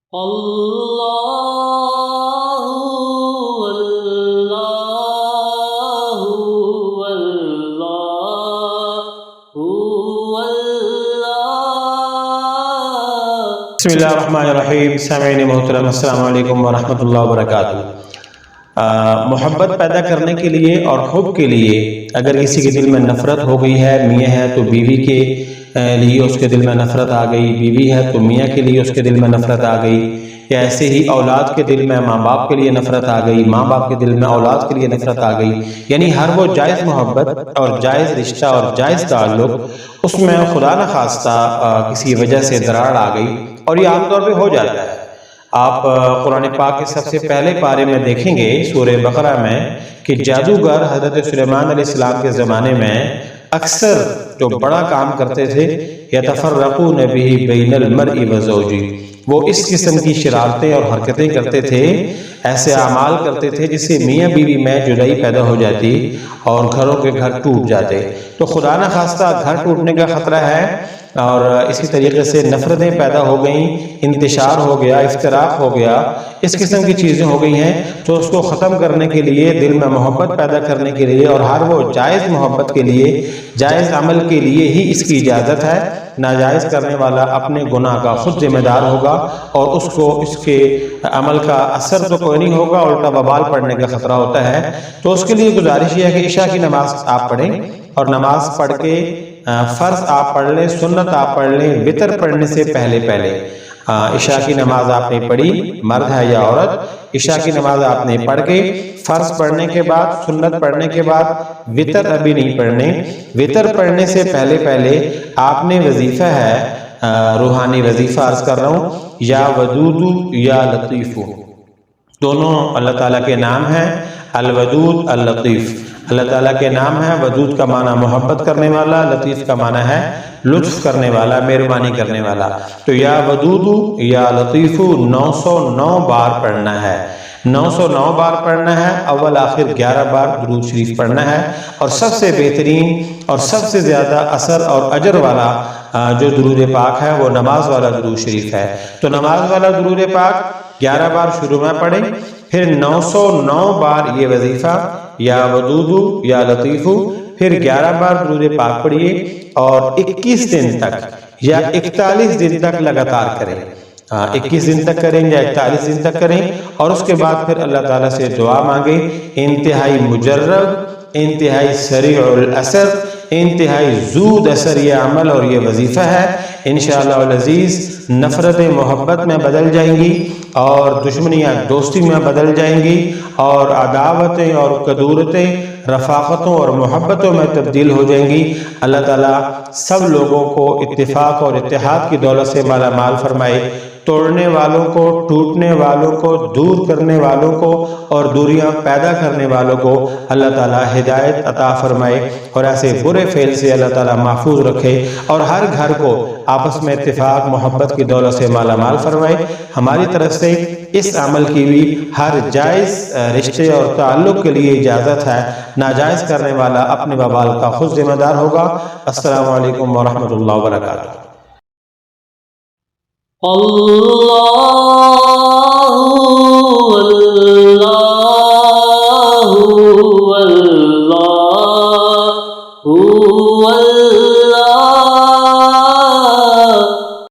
بسم اللہ الرحمن الرحیم. سامعین محترم، السلام علیکم ورحمۃ اللہ وبرکاتہ. محبت پیدا کرنے کے لیے اور حب کے لیے اگر کسی کے دل میں نفرت ہو گئی ہے، میاں ہے تو بیوی کے لیے اس کے دل میں نفرت آ گئی، بیوی ہے تو میاں کے لیے اس کے دل میں نفرت آ گئی، یا ایسے ہی اولاد کے دل میں ماں باپ کے لیے نفرت آ گئی، ماں باپ کے دل میں اولاد کے لیے نفرت آ گئی، یعنی ہر وہ جائز محبت اور جائز رشتہ اور جائز تعلق، اس میں خدا نخواستہ کسی وجہ سے دراڑ آ گئی، اور یہ عام طور پہ ہو جاتا ہے. آپ قرآن پاک کے سب سے پہلے پارے میں دیکھیں گے سورہ بقرہ میں کہ جادوگر حضرت سلیمان علیہ السلام کے زمانے میں اکثر جو بڑا کام کرتے تھے، یتفرقون بہ بین المرء وزوجہ، وہ اس قسم کی شرارتیں اور حرکتیں کرتے تھے، ایسے اعمال کرتے تھے جس سے میاں بیوی میں جدائی پیدا ہو جاتی اور گھروں کے گھر ٹوٹ جاتے. تو خدا نخواستہ گھر ٹوٹنے کا خطرہ ہے، اور اسی طریقے سے نفرتیں پیدا ہو گئیں، انتشار ہو گیا، افتراق ہو گیا، اس قسم کی چیزیں ہو گئی ہیں. تو اس کو ختم کرنے کے لیے، دل میں محبت پیدا کرنے کے لیے، اور ہر وہ جائز محبت کے لیے، جائز عمل کے لیے ہی اس کی اجازت ہے. ناجائز کرنے والا اپنے گناہ کا خود ذمہ دار ہوگا، اور اس کو اس کے عمل کا اثر تو کوئی نہیں ہوگا، الٹا وبال پڑنے کا خطرہ ہوتا ہے. تو اس کے لیے گزارش یہ ہے کہ عشاء کی نماز آپ پڑھیں، اور نماز پڑھ کے فرض آپ پڑھ لیں، سنت آپ پڑھ لیں وتر پڑھنے سے پہلے. عشاء کی نماز آپ نے پڑھی، مرد ہے یا عورت، عشاء کی نماز آپ نے پڑھ کے فرض پڑھنے کے بعد، سنت پڑھنے کے بعد، وتر ابھی نہیں پڑھنے، وتر پڑھنے سے پہلے آپ نے وظیفہ ہے، روحانی وظیفہ عرض کر رہا ہوں، یا ودود یا لطیف، دونوں اللہ تعالیٰ کے نام ہیں، الودود اللطیف. اللہ تعالیٰ کے نام ہے، ودود کا معنی محبت کرنے والا، لطیف کا معنی ہے لطف کرنے والا، مہربانی کرنے والا. تو یا ودود یا لطیف 909 بار پڑھنا ہے، 909 بار پڑھنا ہے، اول آخر 11 بار درود شریف پڑھنا ہے. اور سب سے بہترین اور سب سے زیادہ اثر اور اجر والا جو درود پاک ہے وہ نماز والا درود شریف ہے. تو نماز والا درود پاک 11 بار شروع میں پڑھیں، پھر 909 بار یہ وظیفہ یا ودود یا لطیف، پھر 11 بار درود پاک پڑھیے، اور 21 دن تک یا 41 دن تک لگاتار کریں. 21 دن تک کریں یا 41 دن تک کریں، اور اس کے بعد پھر اللہ تعالیٰ سے دعا مانگیں. انتہائی مجرب، انتہائی سریع الاثر، انتہائی زود اثر یہ عمل اور یہ وظیفہ ہے. انشاءاللہ العزیز نفرت محبت میں بدل جائیں گی، اور دشمنیاں دوستی میں بدل جائیں گی، اور عداوتیں اور کدورتیں رفاقتوں اور محبتوں میں تبدیل ہو جائیں گی. اللہ تعالیٰ سب لوگوں کو اتفاق اور اتحاد کی دولت سے مالا مال فرمائے. توڑنے والوں کو، ٹوٹنے والوں کو، دور کرنے والوں کو اور دوریاں پیدا کرنے والوں کو اللہ تعالیٰ ہدایت عطا فرمائے، اور ایسے برے فعل سے اللہ تعالیٰ محفوظ رکھے، اور ہر گھر کو آپس میں اتفاق محبت کی دولت سے مالا مال فرمائے. ہماری طرف سے اس عمل کی بھی ہر جائز رشتے اور تعلق کے لیے اجازت ہے، ناجائز کرنے والا اپنے وبال کا خود ذمہ دار ہوگا. السلام علیکم ورحمۃ اللہ وبرکاتہ. اللہ